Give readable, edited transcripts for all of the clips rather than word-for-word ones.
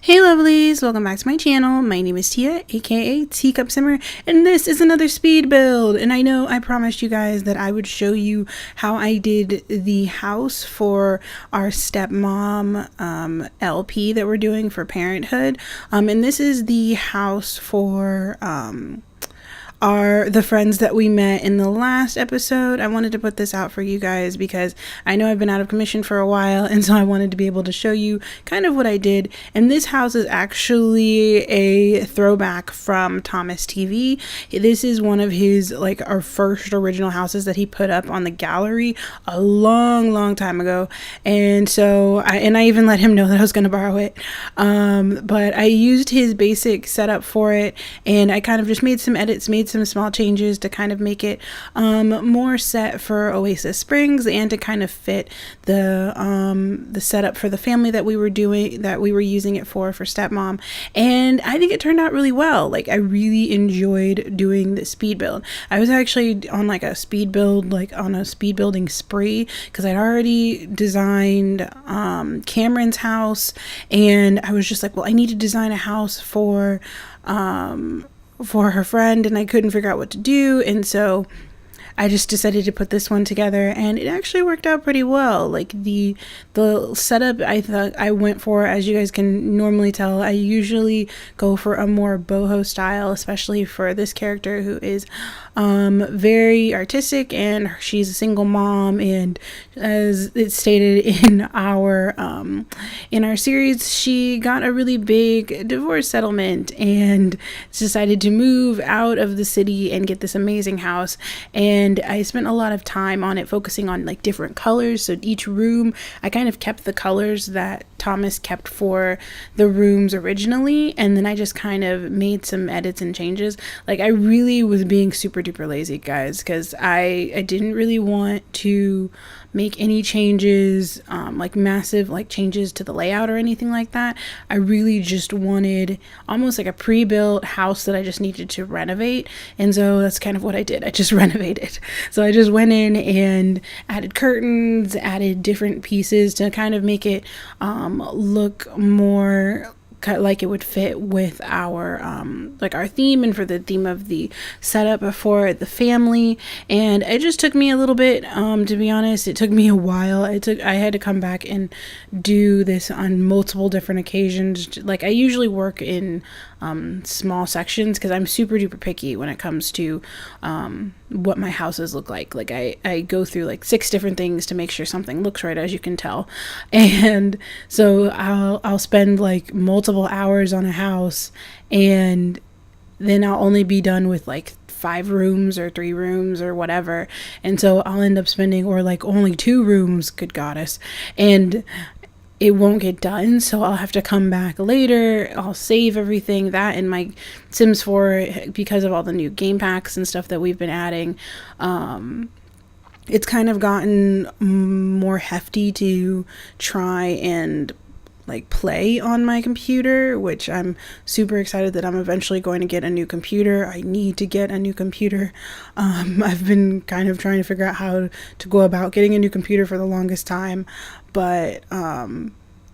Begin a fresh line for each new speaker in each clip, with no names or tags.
Hey lovelies, welcome back to my channel. My name is Tia, aka Teacup Simmer, and this is another speed build. And I know I promised you guys that I would show you how I did the house for our stepmom LP that we're doing for Parenthood. And this is the house for are the friends that we met in the last episode. I wanted to put this out for you guys because I know I've been out of commission for a while, and so I wanted to be able to show you kind of what I did. And this house is actually a throwback from Thomas TV. This is one of his, like, our first original houses that he put up on the gallery a long time ago. And so I even let him know that I was going to borrow it. But I used his basic setup for it, and I kind of just made some edits, made some small changes to kind of make it more set for Oasis Springs and to kind of fit the setup for the family that we were using it for stepmom. And I think it turned out really well. Like, I really enjoyed doing the speed build. I was actually on like a speed build, like on a speed building spree, because I'd already designed Cameron's house, and I was just like, well, I need to design a house for her friend, and I couldn't figure out what to do, and so I just decided to put this one together, and it actually worked out pretty well. Like, the setup I thought I went for, as you guys can normally tell, I usually go for a more boho style, especially for this character who is very artistic, and she's a single mom, and as it's stated in our series, she got a really big divorce settlement and decided to move out of the city and get this amazing house. And I spent a lot of time on it, focusing on like different colors. So each room, I kind of kept the colors that Thomas kept for the rooms originally, and then I just kind of made some edits and changes. Like, I really was being super duper lazy, guys, because I didn't really want to make any changes, like massive like changes to the layout or anything like that. I really just wanted almost like a pre-built house that I just needed to renovate, and so that's kind of what I did. I just renovated. So I just went in and added curtains, added different pieces to kind of make it look more like it would fit with our like our theme, and for the theme of the setup for the family. And it just took me a little bit, to be honest. It took me a while. I had to come back and do this on multiple different occasions. Like, I usually work in small sections because I'm super duper picky when it comes to what my houses look like. Like, I go through like 6 different things to make sure something looks right, as you can tell. And so I'll spend like multiple hours on a house, and then I'll only be done with like 5 rooms or 3 rooms or whatever. And so I'll end up spending, or like only 2 rooms, good goddess, and it won't get done. So I'll have to come back later. I'll save everything that in my Sims 4, because of all the new game packs and stuff that we've been adding. It's kind of gotten more hefty to try and like play on my computer, which I'm super excited that I'm eventually going to get a new computer. I need to get a new computer. I've been kind of trying to figure out how to go about getting a new computer for the longest time, but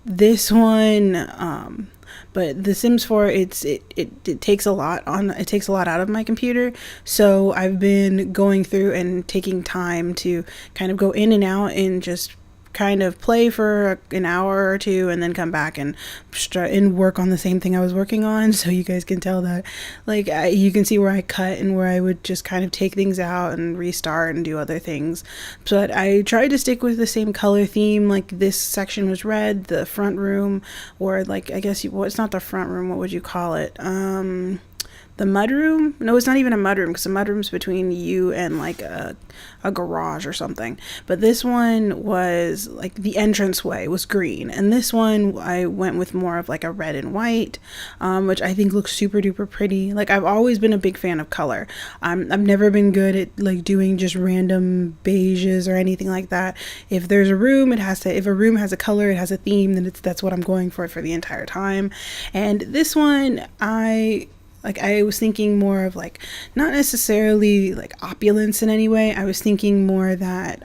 this one, but The Sims 4, it takes a lot out of my computer. So I've been going through and taking time to kind of go in and out and just kind of play for an hour or 2, and then come back and work on the same thing I was working on. So you guys can tell that, like, you can see where I cut and where I would just kind of take things out and restart and do other things. But I tried to stick with the same color theme. Like, this section was red, the front room, or like, I guess, well, it's not the front room, what would you call it? The mudroom? No, it's not even a mudroom, because a mudroom's between you and like a garage or something. But this one was like the entranceway was green, and this one I went with more of like a red and white, which I think looks super duper pretty. Like, I've always been a big fan of color. I've never been good at like doing just random beiges or anything like that. If there's a room, if a room has a color, it has a theme, then that's what I'm going for the entire time. And this one, I was thinking more of like, not necessarily like opulence in any way. I was thinking more that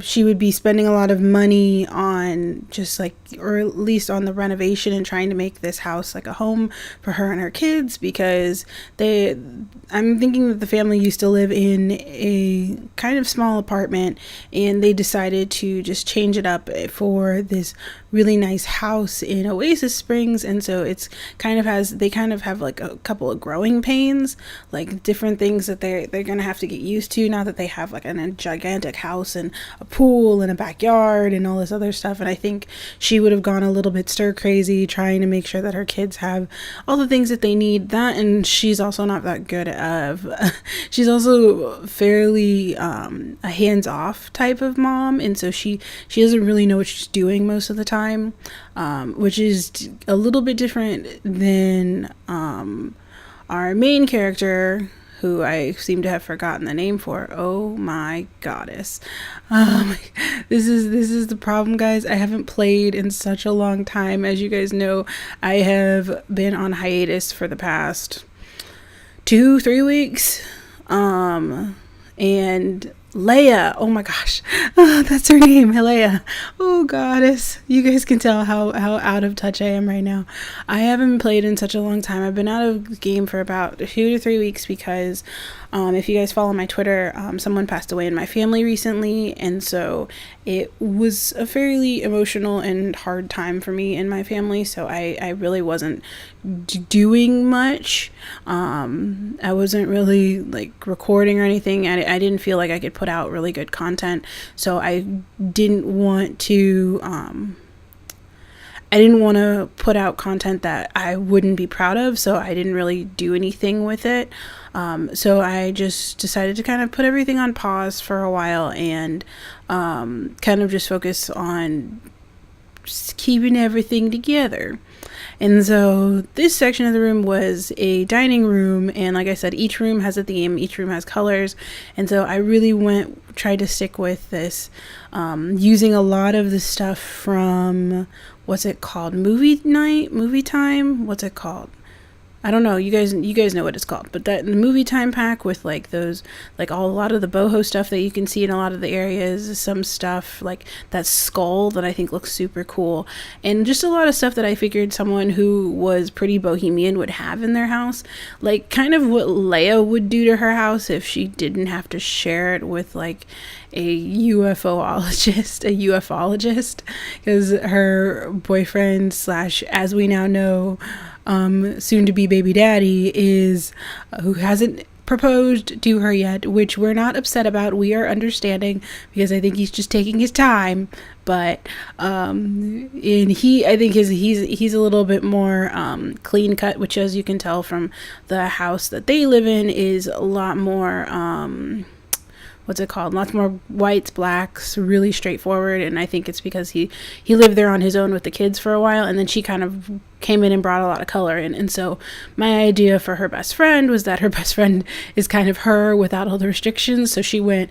she would be spending a lot of money on just like, or at least on the renovation and trying to make this house like a home for her and her kids, because I'm thinking that the family used to live in a kind of small apartment, and they decided to just change it up for this really nice house in Oasis Springs. And so they kind of have like a couple of growing pains, like different things that they're gonna have to get used to now that they have like a gigantic house and a pool and a backyard and all this other stuff. And I think she would have gone a little bit stir crazy trying to make sure that her kids have all the things that they need. That, and she's also not that good of she's also fairly a hands-off type of mom, and so she doesn't really know what she's doing most of the time, which is a little bit different than our main character, who I seem to have forgotten the name for. Oh my goddess. This is the problem, guys. I haven't played in such a long time. As you guys know, I have been on hiatus for the past 2-3 weeks. And Leah, oh my gosh, that's her name, Leah. Oh goddess, you guys can tell how out of touch I am right now. I haven't played in such a long time. I've been out of the game for about 2 to 3 weeks because if you guys follow my Twitter, someone passed away in my family recently, and so it was a fairly emotional and hard time for me and my family, so I really wasn't doing much. I wasn't really like recording or anything. I didn't feel like I could put out really good content, so I didn't want to put out content that I wouldn't be proud of, so I didn't really do anything with it. So I just decided to kind of put everything on pause for a while and kind of just focus on just keeping everything together. And so this section of the room was a dining room, and like I said, each room has a theme, each room has colors, and so I really tried to stick with this, using a lot of the stuff from, what's it called, movie time, what's it called? I don't know. You guys know what it's called, but that movie time pack with like those, like a lot of the boho stuff that you can see in a lot of the areas, some stuff like that skull that I think looks super cool, and just a lot of stuff that I figured someone who was pretty bohemian would have in their house, like kind of what Leia would do to her house if she didn't have to share it with like a ufologist, because her boyfriend / as we now know, soon to be baby daddy who hasn't proposed to her yet, which we're not upset about. We are understanding, because I think he's just taking his time, but and I think he's a little bit more clean cut, which, as you can tell from the house that they live in, is a lot more lots more whites, blacks, really straightforward. And I think it's because he lived there on his own with the kids for a while, and then she kind of came in and brought a lot of color in. And so my idea for her best friend was that her best friend is kind of her without all the restrictions. So she went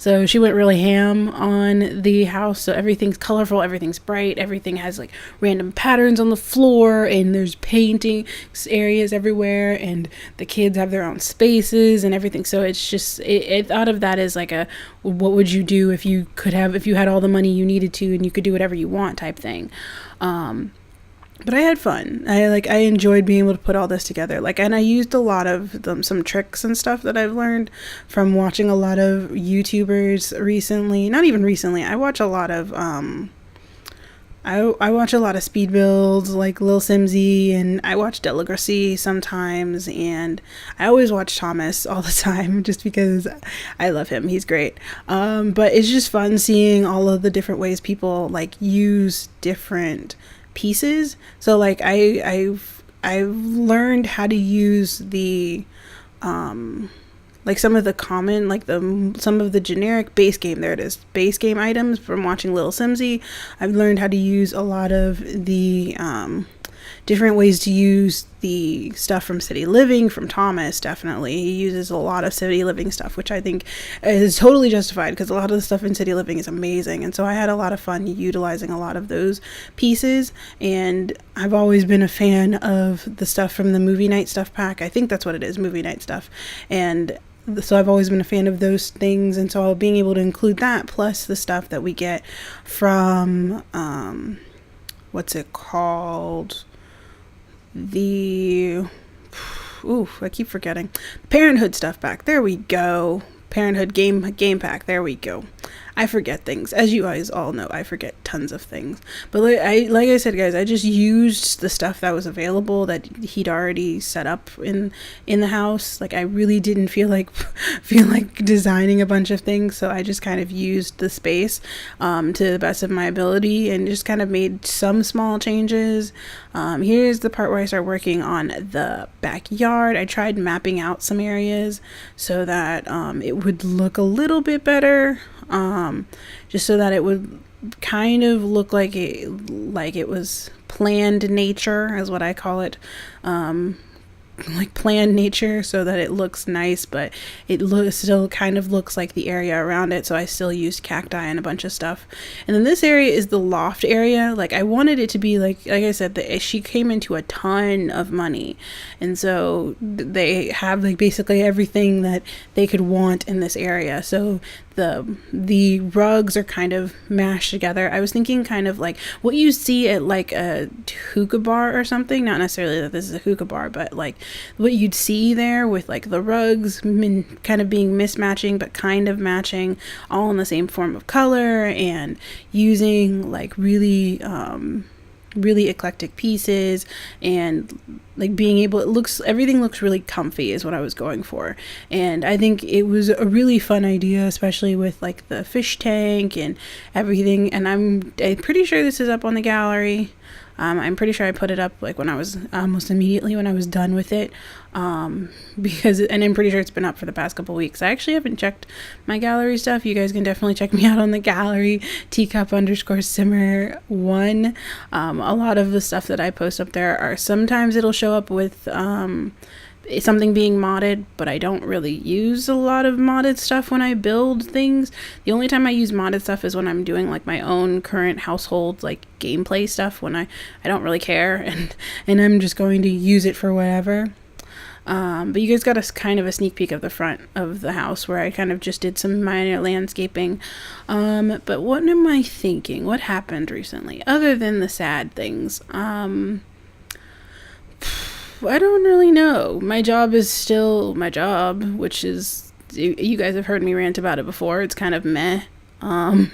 really ham on the house. So everything's colorful, everything's bright, everything has like random patterns on the floor, and there's painting areas everywhere, and the kids have their own spaces and everything. So it's just, it thought of that as like what would you do if you had all the money you needed to and you could do whatever you want type thing. But I had fun. I enjoyed being able to put all this together. And I used a lot of some tricks and stuff that I've learned from watching a lot of YouTubers recently. Not even recently. I watch a lot of I watch a lot of speed builds like Lil Simsy, and I watch Delagracie sometimes, and I always watch Thomas all the time just because I love him. He's great. But it's just fun seeing all of the different ways people use different pieces. So I've learned how to use the some of the common, some of the generic base game items from watching Lil Simsy. I've learned how to use a lot of the different ways to use the stuff from City Living, from Thomas. Definitely he uses a lot of City Living stuff, which I think is totally justified, because a lot of the stuff in City Living is amazing. And so I had a lot of fun utilizing a lot of those pieces, and I've always been a fan of the stuff from the movie night stuff pack. I think that's what it is, movie night stuff. And so I've always been a fan of those things, and so being able to include that plus the stuff that we get from what's it called, the I keep forgetting, Parenthood stuff back, there we go, Parenthood game pack, there we go. I forget things, as you guys all know. I forget tons of things, but like I said, guys, I just used the stuff that was available that he'd already set up in the house. Like, I really didn't feel like designing a bunch of things, so I just kind of used the space to the best of my ability and just kind of made some small changes. Here's the part where I start working on the backyard. I tried mapping out some areas so that it would look a little bit better. Just so that it would kind of look like it was planned nature, is what I call it. Like planned nature, so that it looks nice, but it still kind of looks like the area around it. So I still used cacti and a bunch of stuff. And then this area is the loft area. Like, I wanted it to be like I said, she came into a ton of money, and so they have like basically everything that they could want in this area. So the rugs are kind of mashed together. I was thinking kind of like what you see at like a hookah bar or something. Not necessarily that this is a hookah bar, but like what you'd see there with like the rugs kind of being mismatching but kind of matching, all in the same form of color, and using like really eclectic pieces, and like being able, everything looks really comfy is what I was going for. And I think it was a really fun idea, especially with like the fish tank and everything. And I'm pretty sure this is up on the gallery. I'm pretty sure I put it up like when I was almost immediately when I was done with it, because, and I'm pretty sure it's been up for the past couple weeks. I actually haven't checked my gallery stuff. You guys can definitely check me out on the gallery, Teacup_simmer1. A lot of the stuff that I post up there are, sometimes it'll show up with something being modded, but I don't really use a lot of modded stuff when I build things. The only time I use modded stuff is when I'm doing like my own current household like gameplay stuff, when I don't really care, and I'm just going to use it for whatever. But you guys got kind of a sneak peek of the front of the house where I kind of just did some minor landscaping. But what am I thinking? What happened recently other than the sad things? I don't really know. My job is still my job, which is, you guys have heard me rant about it before. It's kind of meh. I'm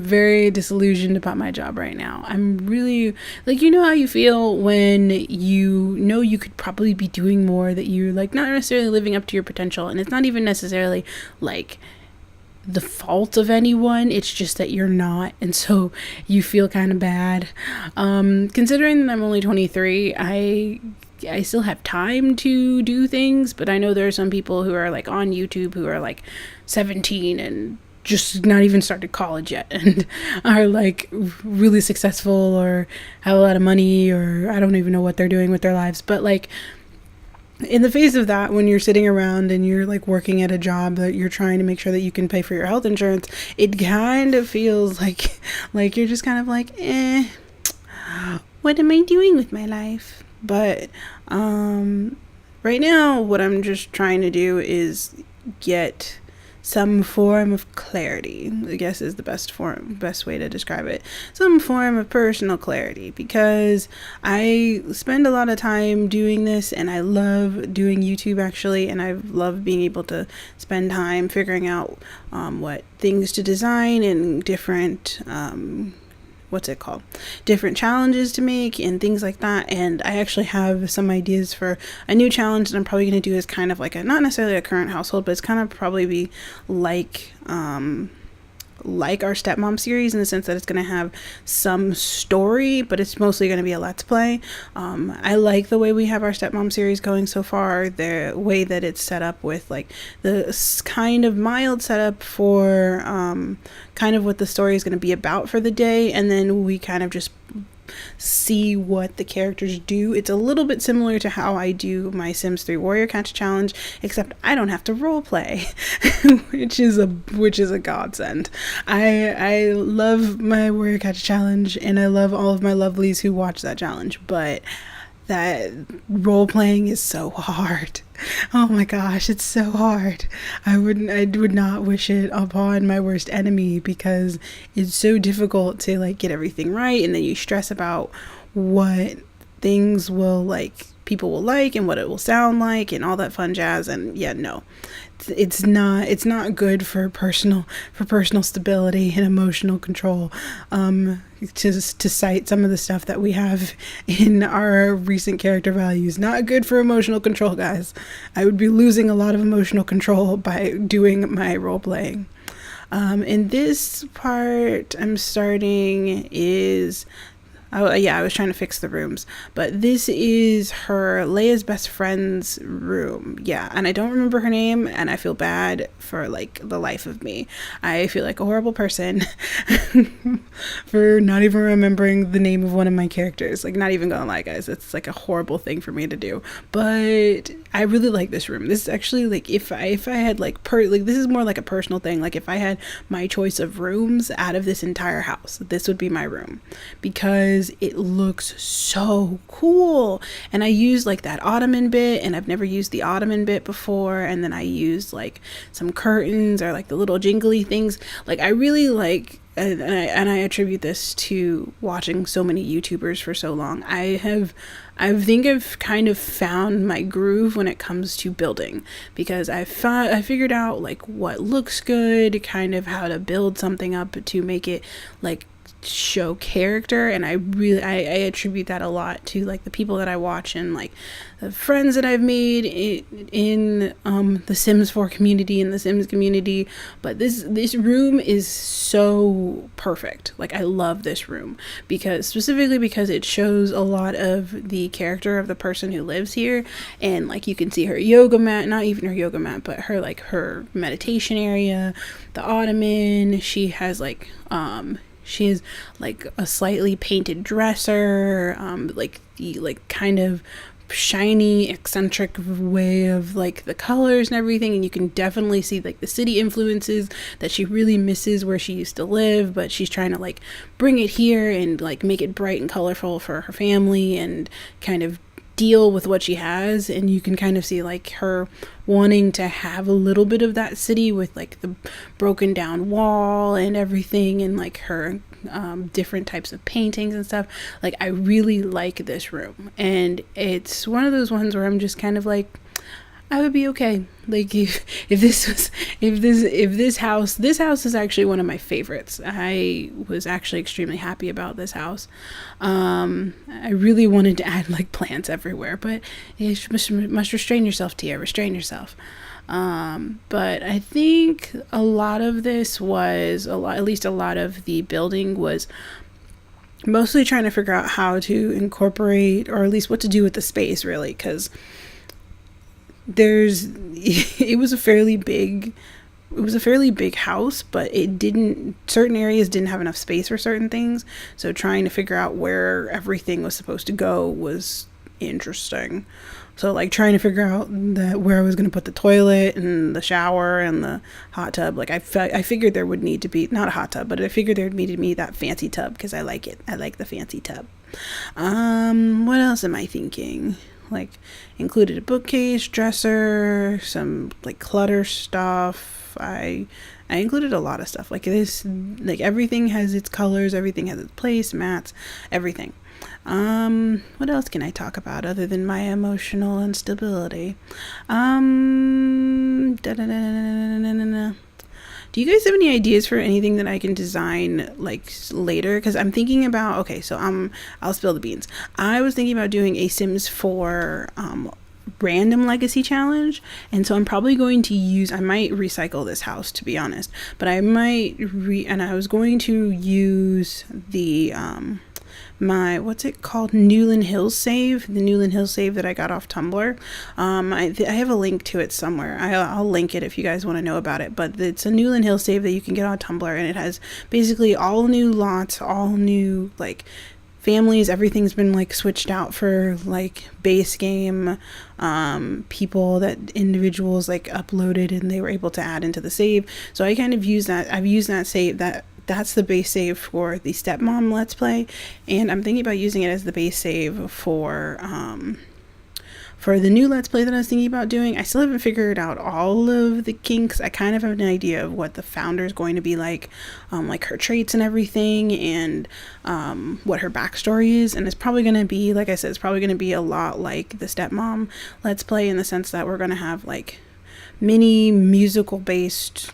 very disillusioned about my job right now. I'm really, like, you know how you feel when you know you could probably be doing more, that you're like not necessarily living up to your potential, and it's not even necessarily like the fault of anyone, it's just that you're not, and so you feel kind of bad. Considering that I'm only 23, I still have time to do things, but I know there are some people who are like on YouTube who are like 17 and just not even started college yet, and are like really successful or have a lot of money, or I don't even know what they're doing with their lives. But like, in the face of that, when you're sitting around and you're like working at a job that you're trying to make sure that you can pay for your health insurance, it kind of feels like you're just kind of like, what am I doing with my life? But right now, what I'm just trying to do is get some form of clarity, I guess is the best way to describe it. Some form of personal clarity, because I spend a lot of time doing this, and I love doing YouTube actually, and I love being able to spend time figuring out what things to design and different different challenges to make and things like that. And I actually have some ideas for a new challenge that I'm probably going to do, is kind of like a, not necessarily a current household, but it's kind of probably be like our stepmom series, in the sense that it's going to have some story, but it's mostly going to be a let's play. I like the way we have our stepmom series going so far, the way that it's set up with like the kind of mild setup for kind of what the story is going to be about for the day, and then we kind of just see what the characters do. It's a little bit similar to how I do my Sims 3 Warrior Catch challenge, except I don't have to role play, which is a godsend. I love my Warrior Catch challenge, and I love all of my lovelies who watch that challenge, but that role playing is so hard. Oh my gosh, it's so hard. I would not wish it upon my worst enemy, because it's so difficult to like get everything right, and then you stress about what things will like people will like and what it will sound like and all that fun jazz. And yeah, no, it's not good for personal stability and emotional control. To cite some of the stuff that we have in our recent character values, not good for emotional control, guys. I would be losing a lot of emotional control by doing my role playing. In this part I'm starting is I was trying to fix the rooms, but this is Leah's best friend's room. Yeah, and I don't remember her name, and I feel bad for like the life of me. I feel like a horrible person for not even remembering the name of one of my characters. Like, not even gonna lie, guys, it's like a horrible thing for me to do. But I really like this room. This is actually like if I had like this is more like a personal thing. Like, if I had my choice of rooms out of this entire house, this would be my room, because it looks so cool. And I used like that ottoman bit, and I've never used the ottoman bit before, and then I used like some curtains or like the little jingly things. Like, I really like, and I attribute this to watching so many YouTubers for so long. I think I've kind of found my groove when it comes to building, because I figured out like what looks good, kind of how to build something up to make it like show character. And I attribute that a lot to like the people that I watch and like the friends that I've made in the Sims 4 community and the Sims community. But this room is so perfect. Like, I love this room specifically because it shows a lot of the character of the person who lives here. And like, you can see her yoga mat, not even her yoga mat, but her meditation area, the ottoman. She has like a slightly painted dresser, like the like kind of shiny eccentric way of like the colors and everything. And you can definitely see like the city influences that she really misses where she used to live, but she's trying to like bring it here and like make it bright and colorful for her family and kind of deal with what she has. And you can kind of see like her wanting to have a little bit of that city with like the broken down wall and everything, and like her different types of paintings and stuff. Like, I really like this room, and it's one of those ones where I'm just kind of like, I would be okay. Like, if this house is actually one of my favorites. I was actually extremely happy about this house. I really wanted to add like plants everywhere, but you must restrain yourself, Tia. Restrain yourself. But I think a lot of this was at least a lot of the building was mostly trying to figure out how to incorporate, or at least what to do with the space, really, because it was a fairly big house, but certain areas didn't have enough space for certain things. So trying to figure out where everything was supposed to go was interesting. So like trying to figure out where I was going to put the toilet and the shower and the hot tub. Like, I figured there would need to be, not a hot tub, but I figured there would need to be that fancy tub, because I like it. I like the fancy tub. What else am I thinking? Like, included a bookcase, dresser, some like clutter stuff. I included a lot of stuff. Like, this, like, everything has its colors, everything has its place, mats, everything. What else can I talk about other than my emotional instability? Do you guys have any ideas for anything that I can design like later? Because I'm thinking about, okay, so I'll spill the beans. I was thinking about doing a Sims 4 random legacy challenge, and so I'm probably going to I might recycle this house, to be honest, but I might and I was going to use the my, what's it called, Newland Hills save, the Newland Hills save that I got off Tumblr. I have a link to it somewhere. I'll link it if you guys want to know about it, but it's a Newland Hills save that you can get on Tumblr, and it has basically all new lots, all new like families. Everything's been like switched out for like base game people that individuals like uploaded and they were able to add into the save. So I kind of use that. I've used that that's the base save for the stepmom Let's Play, and I'm thinking about using it as the base save for the new Let's Play that I was thinking about doing. I still haven't figured out all of the kinks. I kind of have an idea of what the founder is going to be like her traits and everything, and what her backstory is. And it's probably going to be, like I said, it's probably going to be a lot like the stepmom Let's Play, in the sense that we're going to have like mini musical based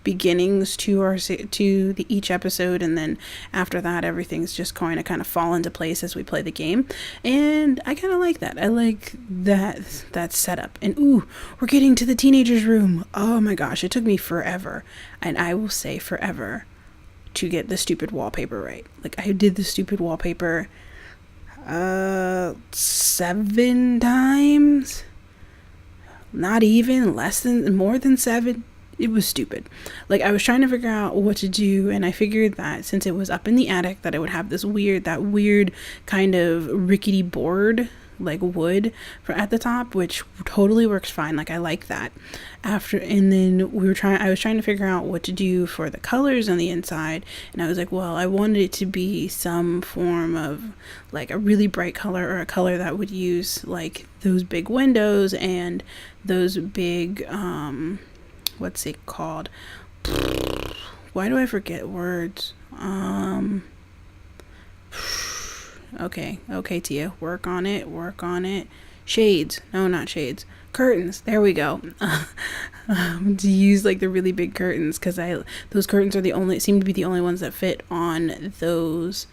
beginnings to each episode, and then after that everything's just going to kind of fall into place as we play the game. And I kind of like that. I like that setup. And ooh, we're getting to the teenagers room. Oh my gosh, it took me forever, and I will say forever, to get the stupid wallpaper right. Like, I did the stupid wallpaper 7 times, not even, more than 7. It was stupid. Like, I was trying to figure out what to do, and I figured that since it was up in the attic, that it would have that weird kind of rickety board, like wood at the top, which totally works fine. Like, I like that. And then I was trying to figure out what to do for the colors on the inside, and I was like, well, I wanted it to be some form of like a really bright color, or a color that would use like those big windows and those big what's it called? Why do I forget words? Okay, Tia, work on it. Shades. No, not shades. Curtains. There we go. To use like the really big curtains, because those curtains seem to be the only ones that fit on those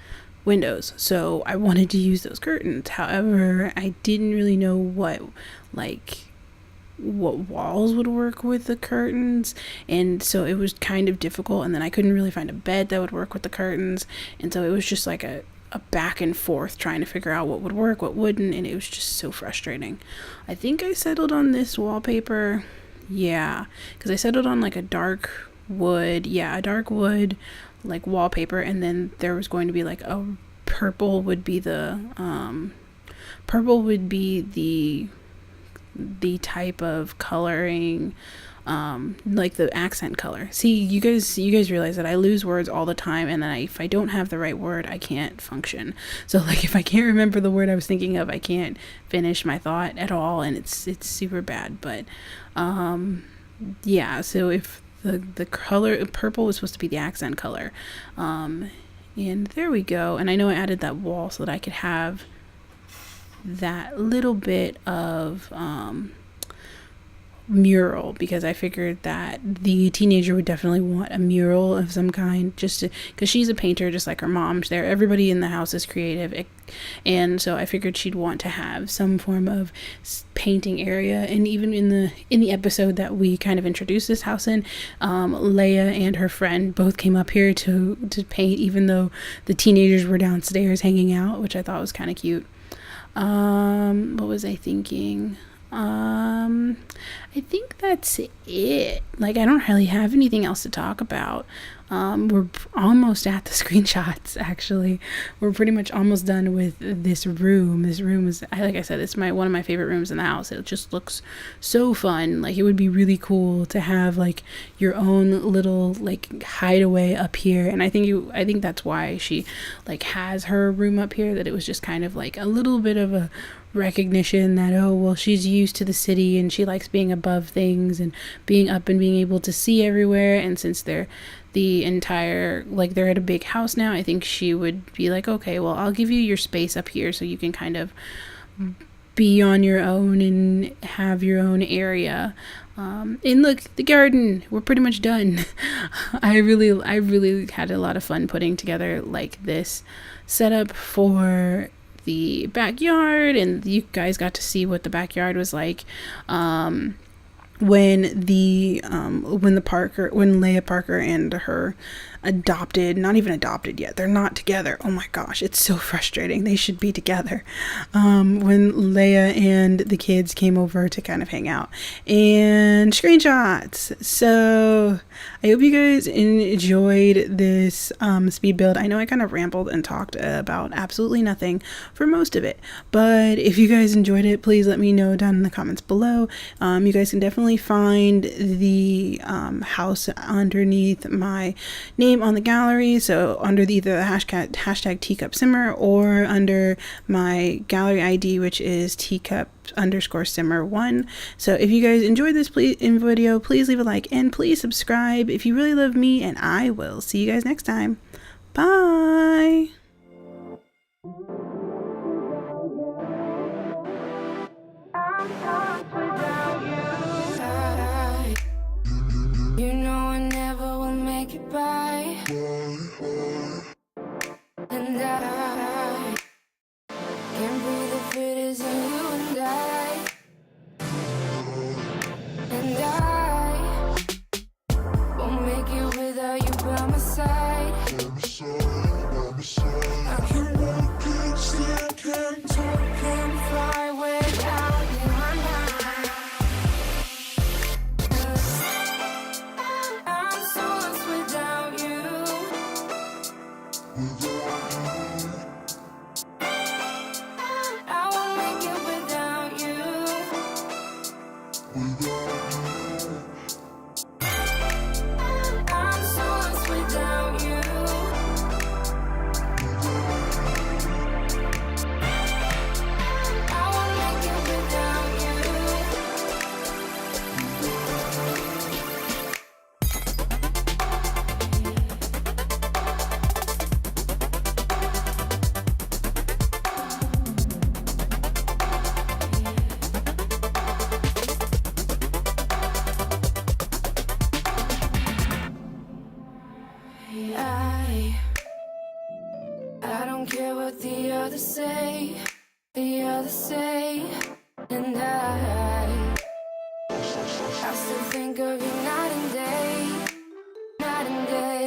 windows. So I wanted to use those curtains. However, I didn't really know what walls would work with the curtains, and so it was kind of difficult. And then I couldn't really find a bed that would work with the curtains, and so it was just like a back and forth trying to figure out what would work, what wouldn't, and it was just so frustrating. I think I settled on this wallpaper, because I settled on like a dark wood like wallpaper, and then there was going to be like a purple would be the type of coloring, like the accent color. See, you guys realize that I lose words all the time, and then if I don't have the right word, I can't function. So like, if I can't remember the word I was thinking of, I can't finish my thought at all, and it's super bad. But so if the color purple was supposed to be the accent color, and there we go. And I know I added that wall so that I could have that little bit of mural, because I figured that the teenager would definitely want a mural of some kind, just because she's a painter just like her mom. Everybody in the house is creative, and so I figured she'd want to have some form of painting area. And even in the episode that we kind of introduced this house in, Leah and her friend both came up here to paint, even though the teenagers were downstairs hanging out, which I thought was kind of cute. What was I thinking? I think that's it. Like, I don't really have anything else to talk about. We're almost at the screenshots, actually. We're pretty much almost done with this room. This room is, like I said, it's one of my favorite rooms in the house. It just looks so fun. Like, it would be really cool to have like your own little like hideaway up here. And I think that's why she like has her room up here, that it was just kind of like a little bit of a recognition that, oh, well, she's used to the city and she likes being above things and being up and being able to see everywhere. And since they're at a big house now, I think she would be like, okay, well, I'll give you your space up here so you can kind of be on your own and have your own area. And look, the garden, we're pretty much done. I really had a lot of fun putting together like this setup for the backyard, and you guys got to see what the backyard was like when Leah Parker and her not even adopted yet, they're not together. Oh my gosh, it's so frustrating. They should be together. When Leah and the kids came over to kind of hang out, and screenshots. So I hope you guys enjoyed this speed build. I know I kind of rambled and talked about absolutely nothing for most of it, but if you guys enjoyed it, please let me know down in the comments below. You guys can definitely normally find the house underneath my name on the gallery, so under either the hashtag Teacup Simmer or under my gallery ID, which is Teacup_Simmer1. So if you guys enjoyed this video, please leave a like and please subscribe if you really love me, and I will see you guys next time. Bye!
You know I never will make it by, and I can't breathe if it isn't you and I won't make it without you by my side. I can walk, can't stand, can't talk, can't fly without you. I'm so lost without you. I won't make it without you. I'm so lost without you. I won't make it without you. I don't care what the others say, and I still think of you night and day, night and day.